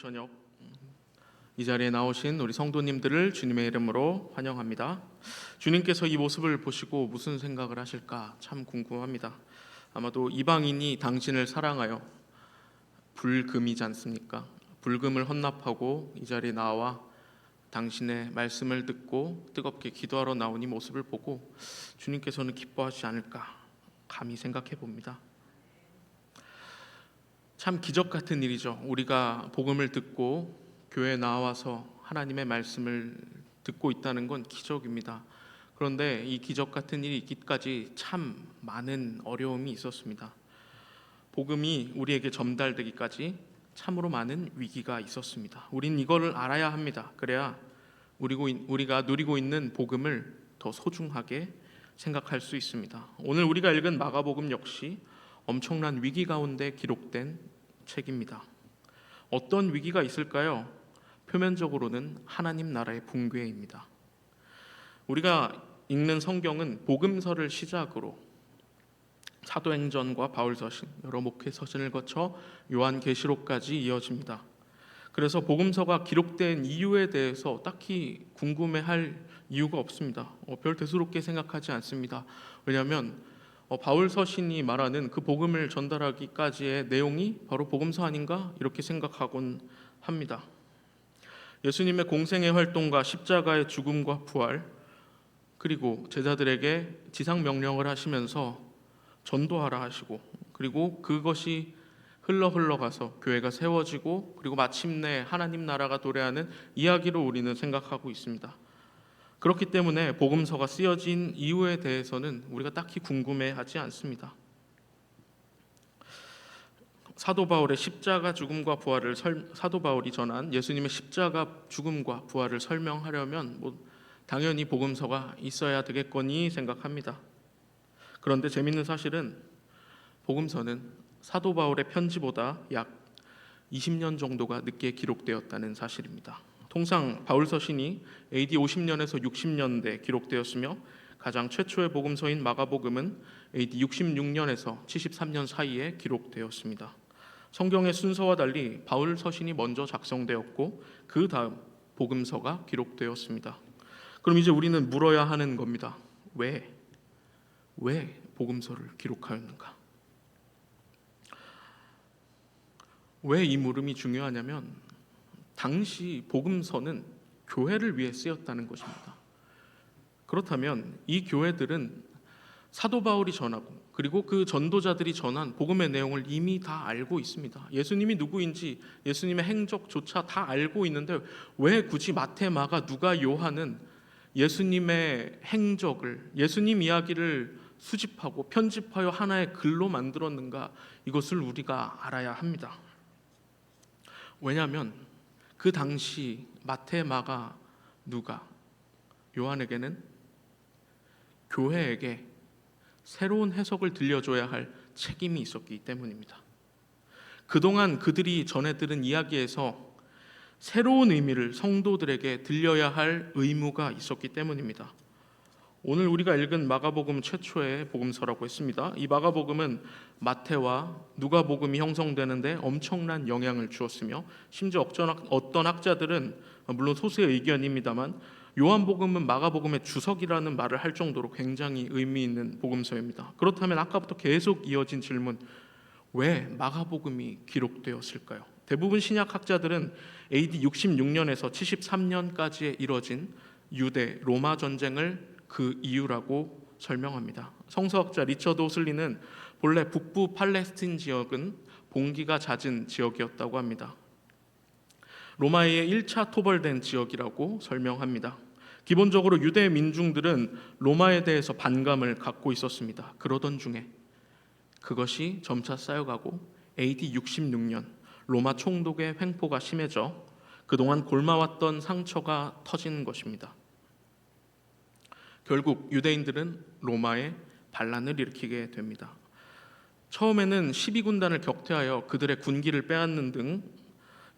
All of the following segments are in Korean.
저녁 이 자리에 나오신 우리 성도님들을 주님의 이름으로 환영합니다. 주님께서 이 모습을 보시고 무슨 생각을 하실까 참 궁금합니다. 아마도 이방인이 당신을 사랑하여 불금이지 않습니까? 불금을 헌납하고 이 자리에 나와 당신의 말씀을 듣고 뜨겁게 기도하러 나온 이 모습을 보고 주님께서는 기뻐하시지 않을까 감히 생각해 봅니다. 참 기적 같은 일이죠. 우리가 복음을 듣고 교회에 나와서 하나님의 말씀을 듣고 있다는 건 기적입니다. 그런데 이 기적 같은 일이 있기까지 참 많은 어려움이 있었습니다. 복음이 우리에게 전달되기까지 참으로 많은 위기가 있었습니다. 우린 이거를 알아야 합니다. 그래야 우리가 누리고 있는 복음을 더 소중하게 생각할 수 있습니다. 오늘 우리가 읽은 마가복음 역시 엄청난 위기 가운데 기록된 책입니다. 어떤 위기가 있을까요? 표면적으로는 하나님 나라의 붕괴입니다. 우리가 읽는 성경은 복음서를 시작으로 사도행전과 바울서신, 여러 목회서신을 거쳐 요한계시록까지 이어집니다. 그래서 복음서가 기록된 이유에 대해서 딱히 궁금해할 이유가 없습니다. 별 대수롭게 생각하지 않습니다. 왜냐하면 바울 서신이 말하는 그 복음을 전달하기까지의 내용이 바로 복음서 아닌가 이렇게 생각하곤 합니다. 예수님의 공생의 활동과 십자가의 죽음과 부활, 그리고 제자들에게 지상 명령을 하시면서 전도하라 하시고, 그리고 그것이 흘러가서 교회가 세워지고, 그리고 마침내 하나님 나라가 도래하는 이야기로 우리는 생각하고 있습니다. 그렇기 때문에 복음서가 쓰여진 이유에 대해서는 우리가 딱히 궁금해하지 않습니다. 사도 바울의 십자가 죽음과 부활을 사도 바울이 전한 예수님의 십자가 죽음과 부활을 설명하려면 당연히 복음서가 있어야 되겠거니 생각합니다. 그런데 재밌는 사실은 복음서는 사도 바울의 편지보다 약 20년 정도가 늦게 기록되었다는 사실입니다. 통상 바울 서신이 AD 50년에서 60년대 기록되었으며 가장 최초의 복음서인 마가복음은 AD 66년에서 73년 사이에 기록되었습니다. 성경의 순서와 달리 바울 서신이 먼저 작성되었고 그 다음 복음서가 기록되었습니다. 그럼 이제 우리는 물어야 하는 겁니다. 왜 복음서를 기록하였는가? 왜 이 물음이 중요하냐면 당시 복음서는 교회를 위해 쓰였다는 것입니다. 그렇다면 이 교회들은 사도 바울이 전하고 그리고 그 전도자들이 전한 복음의 내용을 이미 다 알고 있습니다. 예수님이 누구인지 예수님의 행적조차 다 알고 있는데 왜 굳이 마태, 마가, 누가, 요한은 예수님의 행적을, 예수님 이야기를 수집하고 편집하여 하나의 글로 만들었는가? 이것을 우리가 알아야 합니다. 왜냐하면 그 당시 마태, 마가, 누가, 요한에게는 교회에게 새로운 해석을 들려줘야 할 책임이 있었기 때문입니다. 그동안 그들이 전해 들은 이야기에서 새로운 의미를 성도들에게 들려야 할 의무가 있었기 때문입니다. 오늘 우리가 읽은 마가복음 최초의 복음서라고 했습니다. 이 마가복음은 마태와 누가복음이 형성되는데 엄청난 영향을 주었으며 심지어 어떤 학자들은 물론 소수의 의견입니다만 요한복음은 마가복음의 주석이라는 말을 할 정도로 굉장히 의미 있는 복음서입니다. 그렇다면 아까부터 계속 이어진 질문, 왜 마가복음이 기록되었을까요? 대부분 신약 학자들은 AD 66년에서 73년까지에 이뤄진 유대 로마 전쟁을 그 이유라고 설명합니다. 성서학자 리처드 오슬리는 본래 북부 팔레스틴 지역은 봉기가 잦은 지역이었다고 합니다. 로마에 1차 토벌된 지역이라고 설명합니다. 기본적으로 유대 민중들은 로마에 대해서 반감을 갖고 있었습니다. 그러던 중에 그것이 점차 쌓여가고 AD 66년 로마 총독의 횡포가 심해져 그동안 골마왔던 상처가 터진 것입니다. 결국 유대인들은 로마에 반란을 일으키게 됩니다. 처음에는 12군단을 격퇴하여 그들의 군기를 빼앗는 등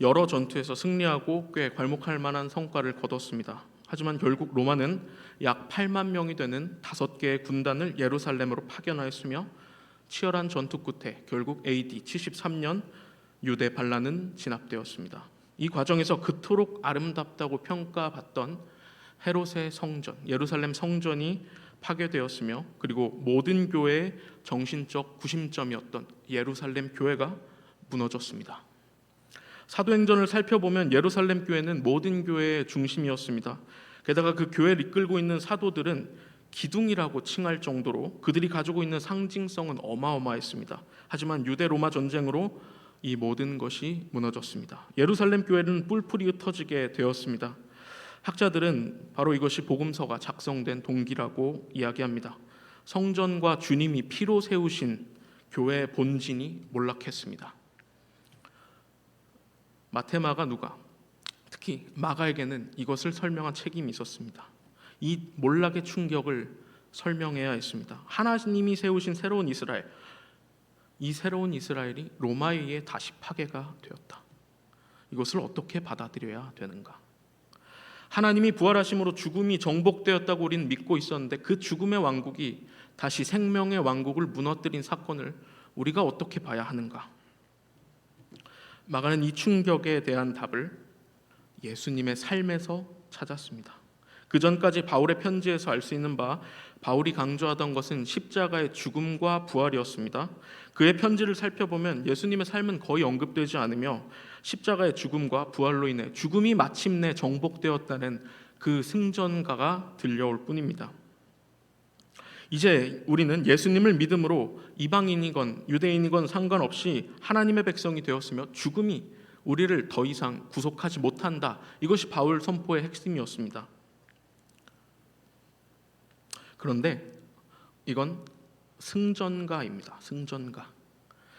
여러 전투에서 승리하고 꽤 괄목할 만한 성과를 거뒀습니다. 하지만 결국 로마는 약 8만 명이 되는 5개의 군단을 예루살렘으로 파견하였으며 치열한 전투 끝에 결국 AD 73년 유대 반란은 진압되었습니다. 이 과정에서 그토록 아름답다고 평가받던 헤롯의 성전, 예루살렘 성전이 파괴되었으며, 그리고 모든 교회의 정신적 구심점이었던 예루살렘 교회가 무너졌습니다. 사도행전을 살펴보면 예루살렘 교회는 모든 교회의 중심이었습니다. 게다가 그 교회를 이끌고 있는 사도들은 기둥이라고 칭할 정도로 그들이 가지고 있는 상징성은 어마어마했습니다. 하지만 유대 로마 전쟁으로 이 모든 것이 무너졌습니다. 예루살렘 교회는 뿔뿔이 흩어지게 되었습니다. 학자들은 바로 이것이 복음서가 작성된 동기라고 이야기합니다. 성전과 주님이 피로 세우신 교회의 본진이 몰락했습니다. 마태, 마가, 누가, 특히 마가에게는 이것을 설명한 책임이 있었습니다. 이 몰락의 충격을 설명해야 했습니다. 하나님이 세우신 새로운 이스라엘, 이 새로운 이스라엘이 로마에 의해 다시 파괴가 되었다. 이것을 어떻게 받아들여야 되는가? 하나님이 부활하심으로 죽음이 정복되었다고 우리는 믿고 있었는데, 그 죽음의 왕국이 다시 생명의 왕국을 무너뜨린 사건을 우리가 어떻게 봐야 하는가? 마가는 이 충격에 대한 답을 예수님의 삶에서 찾았습니다. 그 전까지 바울의 편지에서 알 수 있는 바, 바울이 강조하던 것은 십자가의 죽음과 부활이었습니다. 그의 편지를 살펴보면 예수님의 삶은 거의 언급되지 않으며, 십자가의 죽음과 부활로 인해 죽음이 마침내 정복되었다는 그 승전가가 들려올 뿐입니다. 이제 우리는 예수님을 믿음으로 이방인이건 유대인이건 상관없이 하나님의 백성이 되었으며, 죽음이 우리를 더 이상 구속하지 못한다. 이것이 바울 선포의 핵심이었습니다. 그런데 이건 승전가입니다. 승전가.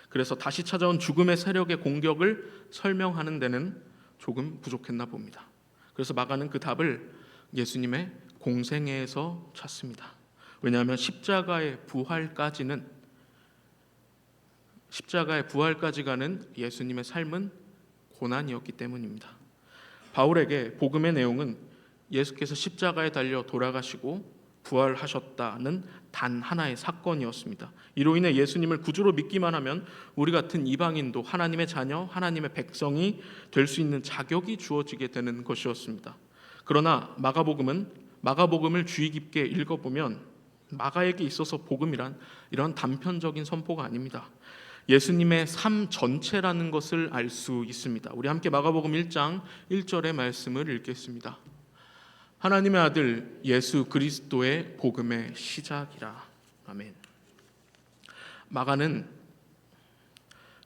그래서 다시 찾아온 죽음의 세력의 공격을 설명하는 데는 조금 부족했나 봅니다. 그래서 마가는 그 답을 예수님의 공생애에서 찾습니다. 왜냐하면 십자가의 부활까지 가는 예수님의 삶은 고난이었기 때문입니다. 바울에게 복음의 내용은 예수께서 십자가에 달려 돌아가시고 부활하셨다는 단 하나의 사건이었습니다. 이로 인해 예수님을 구주로 믿기만 하면 우리 같은 이방인도 하나님의 자녀, 하나님의 백성이 될 수 있는 자격이 주어지게 되는 것이었습니다. 그러나 마가복음을 주의 깊게 읽어보면 마가에게 있어서 복음이란 이런 단편적인 선포가 아닙니다. 예수님의 삶 전체라는 것을 알 수 있습니다. 우리 함께 마가복음 1장 1절의 말씀을 읽겠습니다. 하나님의 아들 예수 그리스도의 복음의 시작이라. 아멘. 마가는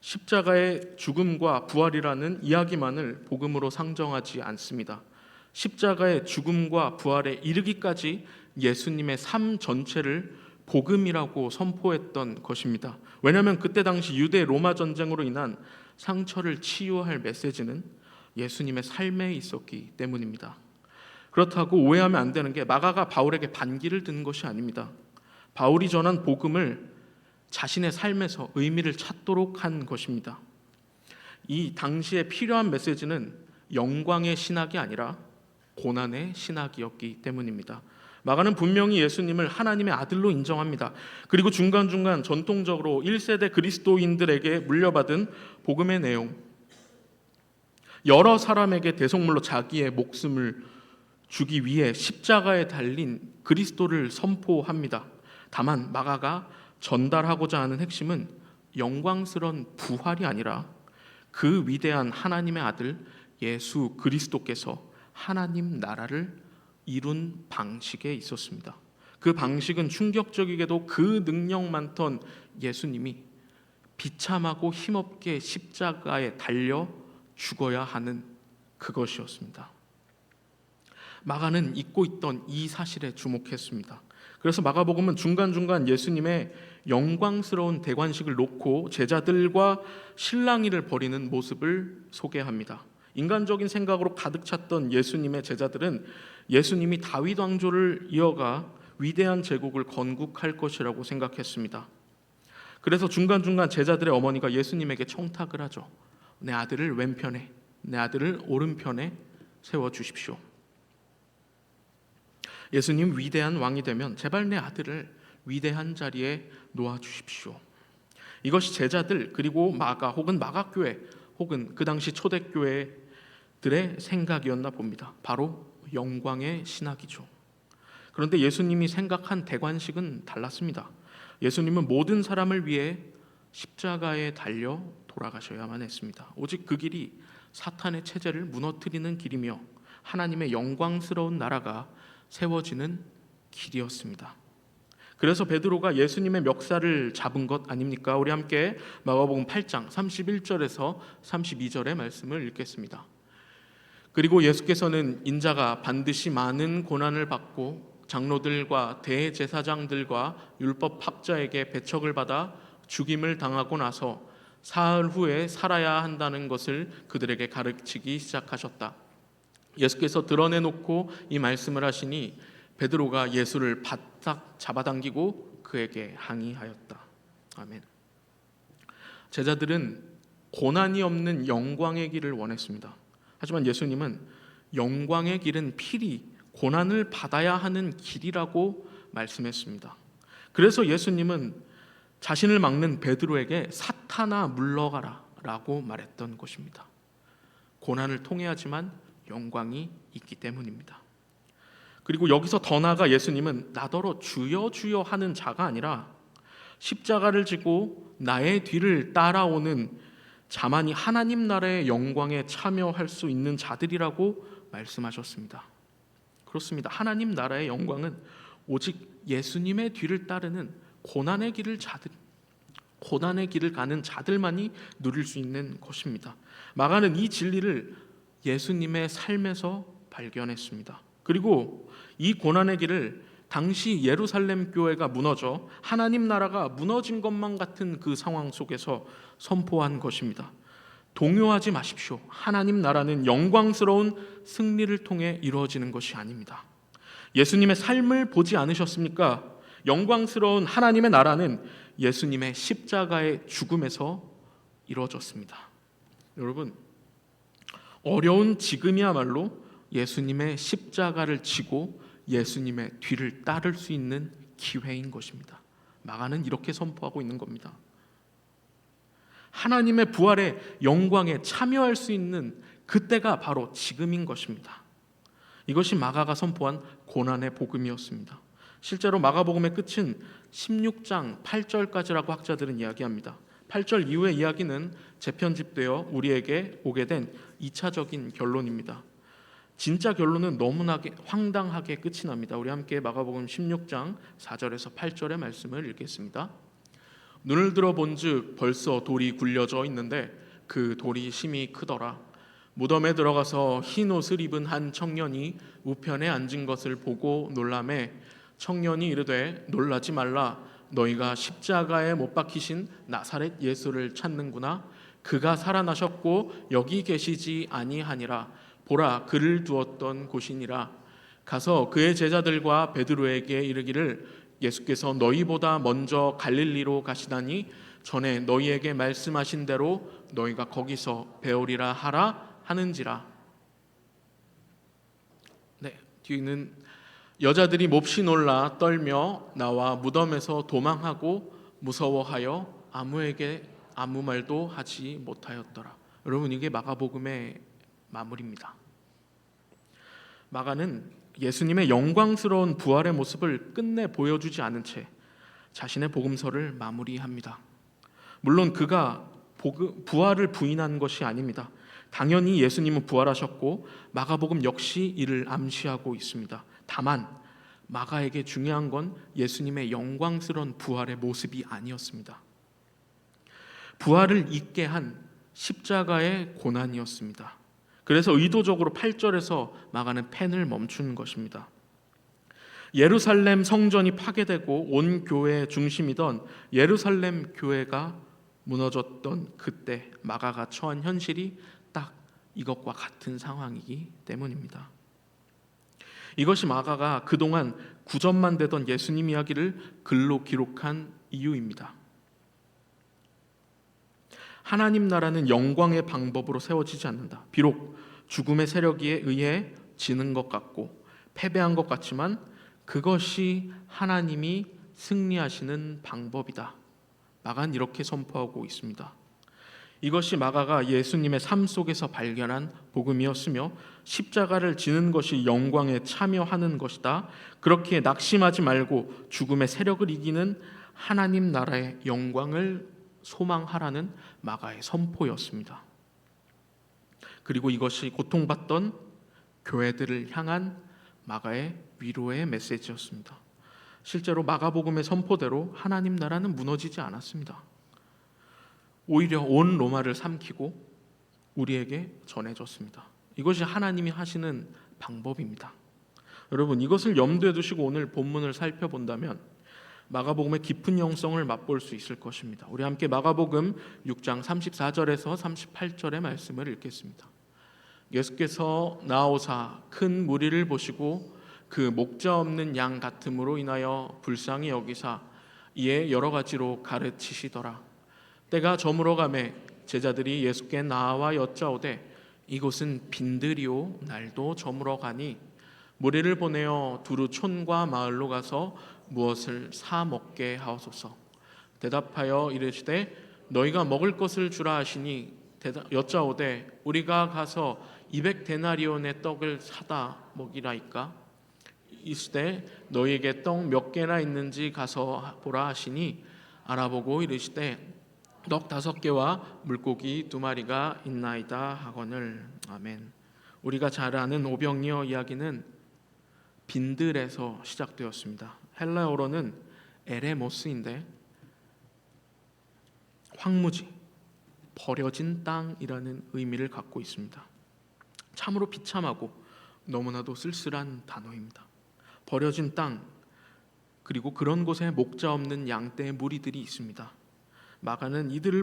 십자가의 죽음과 부활이라는 이야기만을 복음으로 상정하지 않습니다. 십자가의 죽음과 부활에 이르기까지 예수님의 삶 전체를 복음이라고 선포했던 것입니다. 왜냐하면 그때 당시 유대 로마 전쟁으로 인한 상처를 치유할 메시지는 예수님의 삶에 있었기 때문입니다. 그렇다고 오해하면 안 되는 게, 마가가 바울에게 반기를 드는 것이 아닙니다. 바울이 전한 복음을 자신의 삶에서 의미를 찾도록 한 것입니다. 이 당시에 필요한 메시지는 영광의 신학이 아니라 고난의 신학이었기 때문입니다. 마가는 분명히 예수님을 하나님의 아들로 인정합니다. 그리고 중간중간 전통적으로 1세대 그리스도인들에게 물려받은 복음의 내용, 여러 사람에게 대속물로 자기의 목숨을 주기 위해 십자가에 달린 그리스도를 선포합니다. 다만 마가가 전달하고자 하는 핵심은 영광스러운 부활이 아니라 그 위대한 하나님의 아들 예수 그리스도께서 하나님 나라를 이룬 방식에 있었습니다. 그 방식은 충격적이게도 그 능력 많던 예수님이 비참하고 힘없게 십자가에 달려 죽어야 하는 그것이었습니다. 마가는 잊고 있던 이 사실에 주목했습니다. 그래서 마가복음은 중간중간 예수님의 영광스러운 대관식을 놓고 제자들과 실랑이를 벌이는 모습을 소개합니다. 인간적인 생각으로 가득 찼던 예수님의 제자들은 예수님이 다윗 왕조를 이어가 위대한 제국을 건국할 것이라고 생각했습니다. 그래서 중간중간 제자들의 어머니가 예수님에게 청탁을 하죠. 내 아들을 왼편에, 내 아들을 오른편에 세워주십시오. 예수님 위대한 왕이 되면 제발 내 아들을 위대한 자리에 놓아주십시오. 이것이 제자들, 그리고 마가 혹은 마가교회 혹은 그 당시 초대교회의 생각이었나 봅니다. 바로 영광의 신학이죠. 그런데 예수님이 생각한 대관식은 달랐습니다. 예수님은 모든 사람을 위해 십자가에 달려 돌아가셔야만 했습니다. 오직 그 길이 사탄의 체제를 무너뜨리는 길이며 하나님의 영광스러운 나라가 세워지는 길이었습니다. 그래서 베드로가 예수님의 멱살을 잡은 것 아닙니까? 우리 함께 마가복음 8장 31절에서 32절의 말씀을 읽겠습니다. 그리고 예수께서는 인자가 반드시 많은 고난을 받고 장로들과 대제사장들과 율법학자에게 배척을 받아 죽임을 당하고 나서 사흘 후에 살아야 한다는 것을 그들에게 가르치기 시작하셨다. 예수께서 드러내놓고 이 말씀을 하시니 베드로가 예수를 바싹 잡아당기고 그에게 항의하였다. 아멘. 제자들은 고난이 없는 영광의 길을 원했습니다. 하지만 예수님은 영광의 길은 필히 고난을 받아야 하는 길이라고 말씀했습니다. 그래서 예수님은 자신을 막는 베드로에게 사탄아 물러가라 라고 말했던 것입니다. 고난을 통해야지만 영광이 있기 때문입니다. 그리고 여기서 더 나아가 예수님은 나더러 주여 주여 하는 자가 아니라 십자가를 지고 나의 뒤를 따라오는 자만이 하나님 나라의 영광에 참여할 수 있는 자들이라고 말씀하셨습니다. 그렇습니다. 하나님 나라의 영광은 오직 예수님의 뒤를 따르는 고난의 길을 가는 자들만이 누릴 수 있는 것입니다. 마가는 이 진리를 예수님의 삶에서 발견했습니다. 그리고 이 고난의 길을 당시 예루살렘 교회가 무너져 하나님 나라가 무너진 것만 같은 그 상황 속에서 선포한 것입니다. 동요하지 마십시오. 하나님 나라는 영광스러운 승리를 통해 이루어지는 것이 아닙니다. 예수님의 삶을 보지 않으셨습니까? 영광스러운 하나님의 나라는 예수님의 십자가의 죽음에서 이루어졌습니다. 여러분, 어려운 지금이야말로 예수님의 십자가를 지고 예수님의 뒤를 따를 수 있는 기회인 것입니다. 마가는 이렇게 선포하고 있는 겁니다. 하나님의 부활의 영광에 참여할 수 있는 그때가 바로 지금인 것입니다. 이것이 마가가 선포한 고난의 복음이었습니다. 실제로 마가복음의 끝은 16장 8절까지라고 학자들은 이야기합니다. 8절 이후의 이야기는 재편집되어 우리에게 오게 된 2차적인 결론입니다. 진짜 결론은 너무나 황당하게 끝이 납니다. 우리 함께 마가복음 16장 4절에서 8절의 말씀을 읽겠습니다. 눈을 들어 본즉 벌써 돌이 굴려져 있는데 그 돌이 심히 크더라. 무덤에 들어가서 흰 옷을 입은 한 청년이 우편에 앉은 것을 보고 놀라매 청년이 이르되 놀라지 말라. 너희가 십자가에 못 박히신 나사렛 예수를 찾는구나. 그가 살아나셨고 여기 계시지 아니하니라. 보라, 그를 두었던 곳이니라. 가서 그의 제자들과 베드로에게 이르기를 예수께서 너희보다 먼저 갈릴리로 가시다니 전에 너희에게 말씀하신 대로 너희가 거기서 배우리라 하라 하는지라. 뒤는 여자들이 몹시 놀라 떨며 나와 무덤에서 도망하고 무서워하여 아무에게 아무 말도 하지 못하였더라. 여러분, 이게 마가복음의 마무리입니다. 마가는 예수님의 영광스러운 부활의 모습을 끝내 보여주지 않은 채 자신의 복음서를 마무리합니다. 물론 그가 부활을 부인한 것이 아닙니다. 당연히 예수님은 부활하셨고 마가복음 역시 이를 암시하고 있습니다. 다만 마가에게 중요한 건 예수님의 영광스러운 부활의 모습이 아니었습니다. 부활을 잊게 한 십자가의 고난이었습니다. 그래서 의도적으로 8절에서 마가는 펜을 멈춘 것입니다. 예루살렘 성전이 파괴되고 온 교회의 중심이던 예루살렘 교회가 무너졌던 그때 마가가 처한 현실이 딱 이것과 같은 상황이기 때문입니다. 이것이 마가가 그동안 구전만 되던 예수님 이야기를 글로 기록한 이유입니다. 하나님 나라는 영광의 방법으로 세워지지 않는다. 비록 죽음의 세력에 의해 지는 것 같고 패배한 것 같지만 그것이 하나님이 승리하시는 방법이다. 마가는 이렇게 선포하고 있습니다. 이것이 마가가 예수님의 삶 속에서 발견한 복음이었으며 십자가를 지는 것이 영광에 참여하는 것이다. 그렇게 낙심하지 말고 죽음의 세력을 이기는 하나님 나라의 영광을 소망하라는 마가의 선포였습니다. 그리고 이것이 고통받던 교회들을 향한 마가의 위로의 메시지였습니다. 실제로 마가복음의 선포대로 하나님 나라는 무너지지 않았습니다. 오히려 온 로마를 삼키고 우리에게 전해졌습니다. 이것이 하나님이 하시는 방법입니다. 여러분, 이것을 염두에 두시고 오늘 본문을 살펴본다면 마가복음의 깊은 영성을 맛볼 수 있을 것입니다. 우리 함께 마가복음 6장 34절에서 38절의 말씀을 읽겠습니다. 예수께서 나오사 큰 무리를 보시고 그 목자 없는 양 같음으로 인하여 불쌍히 여기사 이에 여러 가지로 가르치시더라. 때가 저물어 가매 제자들이 예수께 나와 여짜오되 이곳은 빈들이요 날도 저물어 가니 무리를 보내어 두루 촌과 마을로 가서 무엇을 사 먹게 하옵소서. 대답하여 이르시되 너희가 먹을 것을 주라 하시니 여짜오되 우리가 가서 200데나리온의 떡을 사다 먹이라이까. 이르시되 너희에게 떡 몇 개나 있는지 가서 보라 하시니 알아보고 이르시되 떡 5개와 물고기 2마리가 있나이다 하거늘. 아멘. 우리가 잘 아는 오병이어 이야기는 빈들에서 시작되었습니다. 헬라어로는 에레모스인데 황무지, 버려진 땅이라는 의미를 갖고 있습니다. 참으로 비참하고 너무나도 쓸쓸한 단어입니다. 버려진 땅, 그리고 그런 곳에 목자 없는 양떼의 무리들이 있습니다. 마가는 이들을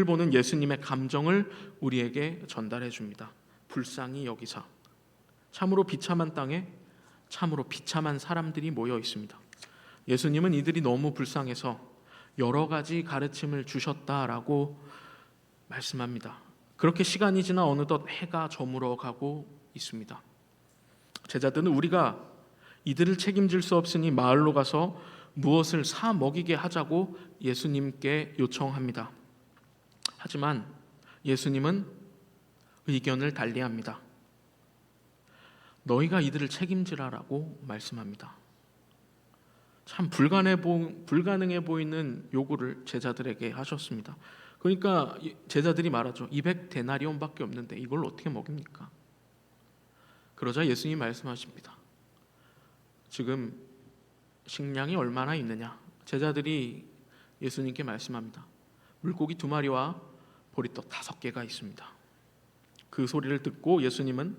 보는 예수님의 감정을 우리에게 전달해 줍니다. 불쌍히 여기사. 참으로 비참한 땅에 참으로 비참한 사람들이 모여 있습니다. 예수님은 이들이 너무 불쌍해서 여러 가지 가르침을 주셨다라고 말씀합니다. 그렇게 시간이 지나 어느덧 해가 저물어 가고 있습니다. 제자들은 우리가 이들을 책임질 수 없으니 마을로 가서 무엇을 사 먹이게 하자고 예수님께 요청합니다. 하지만 예수님은 의견을 달리합니다. 너희가 이들을 책임지라라고 말씀합니다. 참 불가능해 보이는 요구를 제자들에게 하셨습니다. 그러니까 제자들이 말하죠. 200데나리온밖에 없는데 이걸 어떻게 먹입니까? 그러자 예수님이 말씀하십니다. 지금 식량이 얼마나 있느냐? 제자들이 예수님께 말씀합니다. 물고기 2마리와 보리떡 5개가 있습니다. 그 소리를 듣고 예수님은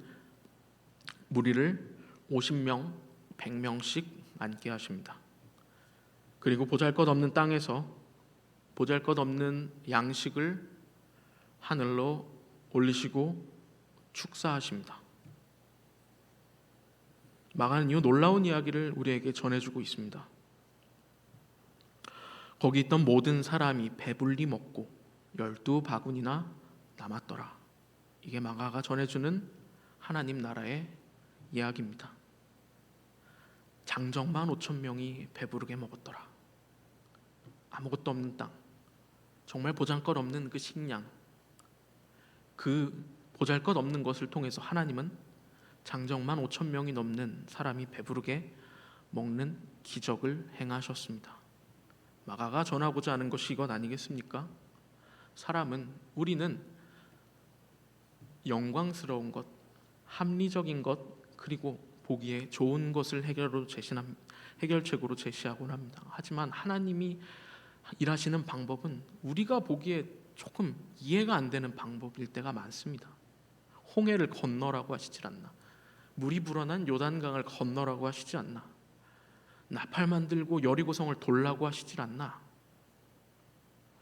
무리를 50명, 100명씩 앉게 하십니다. 그리고 보잘것없는 땅에서 보잘것없는 양식을 하늘로 올리시고 축사하십니다. 마가는 이 놀라운 이야기를 우리에게 전해주고 있습니다. 거기 있던 모든 사람이 배불리 먹고 12바구니나 남았더라. 이게 마가가 전해주는 하나님 나라의 이야기입니다. 장정만 5,000명이 배부르게 먹었더라. 아무것도 없는 땅, 정말 보잘것없는 그 식량, 그 보잘것없는 것을 통해서 하나님은 장정만 5,000명이 넘는 사람이 배부르게 먹는 기적을 행하셨습니다. 마가가 전하고자 하는 것이 이것 아니겠습니까? 우리는 영광스러운 것, 합리적인 것, 그리고 보기에 좋은 것을 해결책으로 제시하곤 합니다. 하지만 하나님이 일하시는 방법은 우리가 보기에 조금 이해가 안 되는 방법일 때가 많습니다. 홍해를 건너라고 하시질 않나? 물이 불어난 요단강을 건너라고 하시지 않나? 나팔만 들고 여리고성을 돌라고 하시질 않나?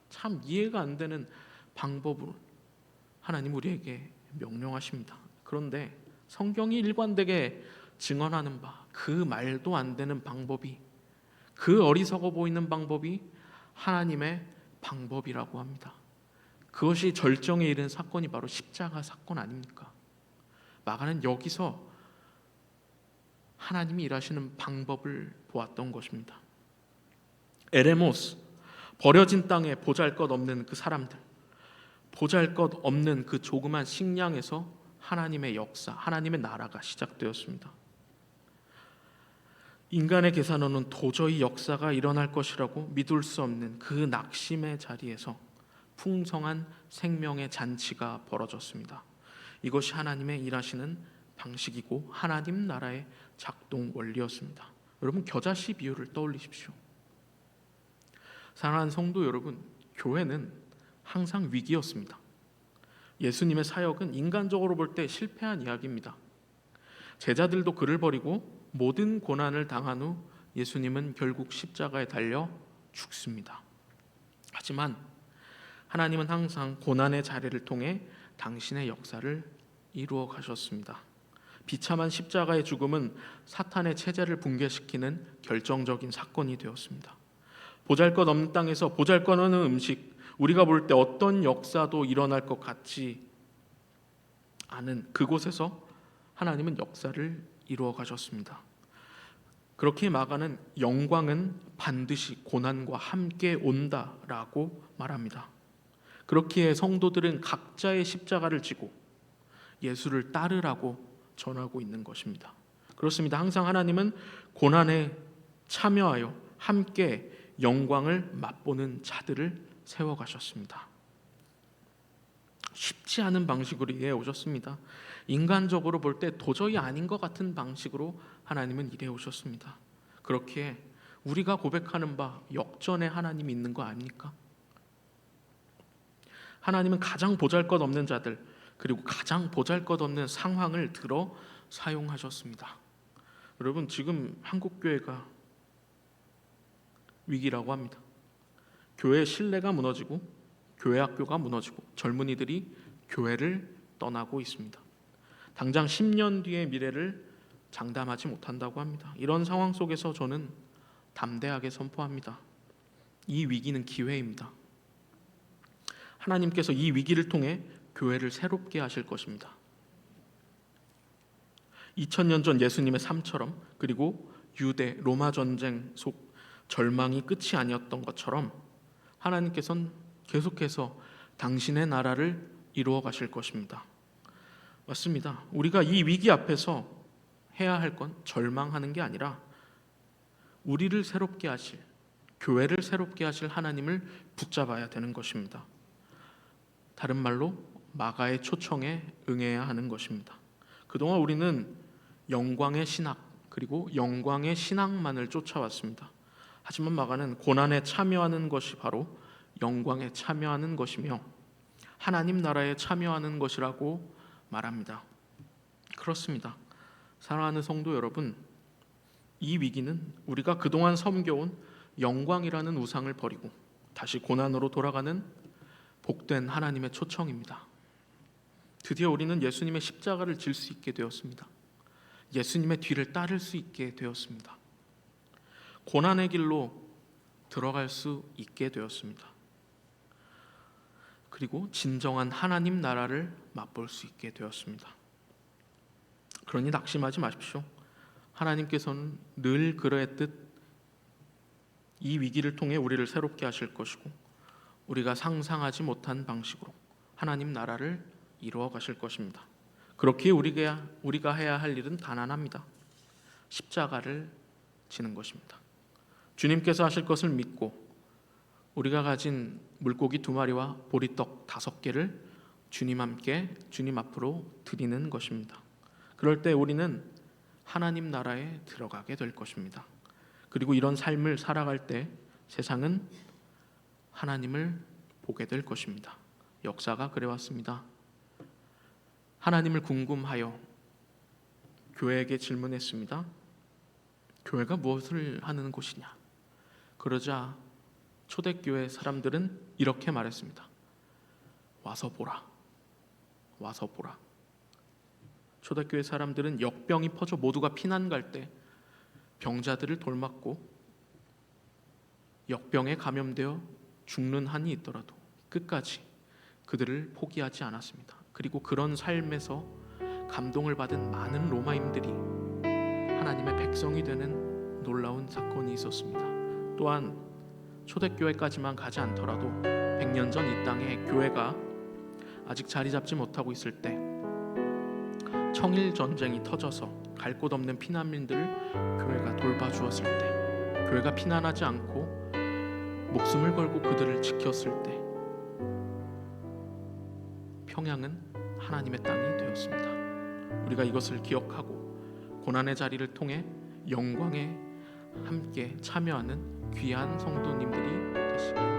참 이해가 안 되는 방법으로 하나님 우리에게 명령하십니다. 그런데 성경이 일관되게 증언하는 바, 그 말도 안 되는 방법이, 그 어리석어 보이는 방법이 하나님의 방법이라고 합니다. 그것이 절정에 이른 사건이 바로 십자가 사건 아닙니까? 마가는 여기서 하나님이 일하시는 방법을 보았던 것입니다. 에레모스, 버려진 땅에 보잘것없는 그 사람들, 보잘것없는 그 조그만 식량에서 하나님의 역사, 하나님의 나라가 시작되었습니다. 인간의 계산으로는 도저히 역사가 일어날 것이라고 믿을 수 없는 그 낙심의 자리에서 풍성한 생명의 잔치가 벌어졌습니다. 이것이 하나님의 일하시는 방식이고 하나님 나라의 작동 원리였습니다. 여러분, 겨자씨 비유를 떠올리십시오. 사랑하는 성도 여러분, 교회는 항상 위기였습니다. 예수님의 사역은 인간적으로 볼 때 실패한 이야기입니다. 제자들도 그를 버리고 모든 고난을 당한 후 예수님은 결국 십자가에 달려 죽습니다. 하지만 하나님은 항상 고난의 자리를 통해 당신의 역사를 이루어 가셨습니다. 비참한 십자가의 죽음은 사탄의 체제를 붕괴시키는 결정적인 사건이 되었습니다. 보잘것없는 땅에서 보잘것없는 음식, 우리가 볼 때 어떤 역사도 일어날 것 같지 않은 그곳에서 하나님은 역사를 이루어 가셨습니다. 그렇게 말하는 영광은 반드시 고난과 함께 온다라고 말합니다. 그렇기에 성도들은 각자의 십자가를 지고 예수를 따르라고 전하고 있는 것입니다. 그렇습니다. 항상 하나님은 고난에 참여하여 함께 영광을 맛보는 자들을 세워가셨습니다. 쉽지 않은 방식으로 일해 오셨습니다. 인간적으로 볼 때 도저히 아닌 것 같은 방식으로 하나님은 일해 오셨습니다. 그렇기에 우리가 고백하는 바 역전의 하나님이 있는 거 아닙니까? 하나님은 가장 보잘것없는 자들, 그리고 가장 보잘것없는 상황을 들어 사용하셨습니다. 여러분, 지금 한국교회가 위기라고 합니다. 교회의 신뢰가 무너지고 교회 학교가 무너지고 젊은이들이 교회를 떠나고 있습니다. 당장 10년 뒤의 미래를 장담하지 못한다고 합니다. 이런 상황 속에서 저는 담대하게 선포합니다. 이 위기는 기회입니다. 하나님께서 이 위기를 통해 교회를 새롭게 하실 것입니다. 2000년 전 예수님의 삶처럼, 그리고 유대 로마 전쟁 속 절망이 끝이 아니었던 것처럼 하나님께서는 계속해서 당신의 나라를 이루어 가실 것입니다. 맞습니다. 우리가 이 위기 앞에서 해야 할 건 절망하는 게 아니라 우리를 새롭게 하실, 교회를 새롭게 하실 하나님을 붙잡아야 되는 것입니다. 다른 말로 마가의 초청에 응해야 하는 것입니다. 그동안 우리는 영광의 신학, 그리고 영광의 신학만을 쫓아왔습니다. 하지만 마가는 고난에 참여하는 것이 바로 영광에 참여하는 것이며 하나님 나라에 참여하는 것이라고 말합니다. 그렇습니다. 사랑하는 성도 여러분, 이 위기는 우리가 그동안 섬겨온 영광이라는 우상을 버리고 다시 고난으로 돌아가는 복된 하나님의 초청입니다. 드디어 우리는 예수님의 십자가를 질 수 있게 되었습니다. 예수님의 뒤를 따를 수 있게 되었습니다. 고난의 길로 들어갈 수 있게 되었습니다. 그리고 진정한 하나님 나라를 맛볼 수 있게 되었습니다. 그러니 낙심하지 마십시오. 하나님께서는 늘 그랬듯 이 위기를 통해 우리를 새롭게 하실 것이고 우리가 상상하지 못한 방식으로 하나님 나라를 이루어 가실 것입니다. 그렇기에 우리가 해야 할 일은 단 하나입니다. 십자가를 지는 것입니다. 주님께서 하실 것을 믿고 우리가 가진 물고기 2마리와 보리떡 5개를 주님 앞으로 드리는 것입니다. 그럴 때 우리는 하나님 나라에 들어가게 될 것입니다. 그리고 이런 삶을 살아갈 때 세상은 하나님을 보게 될 것입니다. 역사가 그래왔습니다. 하나님을 궁금하여 교회에게 질문했습니다. 교회가 무엇을 하는 곳이냐? 그러자 초대교회 사람들은 이렇게 말했습니다. 와서 보라. 와서 보라. 초대교회 사람들은 역병이 퍼져 모두가 피난 갈 때 병자들을 돌맞고 역병에 감염되어 죽는 한이 있더라도 끝까지 그들을 포기하지 않았습니다. 그리고 그런 삶에서 감동을 받은 많은 로마인들이 하나님의 백성이 되는 놀라운 사건이 있었습니다. 또한 초대교회까지만 가지 않더라도 100년 전 이 땅에 교회가 아직 자리 잡지 못하고 있을 때, 청일 전쟁이 터져서 갈 곳 없는 피난민들을 교회가 돌봐주었을 때, 교회가 피난하지 않고 목숨을 걸고 그들을 지켰을 때, 평양은 하나님의 땅이 되었습니다. 우리가 이것을 기억하고 고난의 자리를 통해 영광에 함께 참여하는 귀한 성도님들이 되시길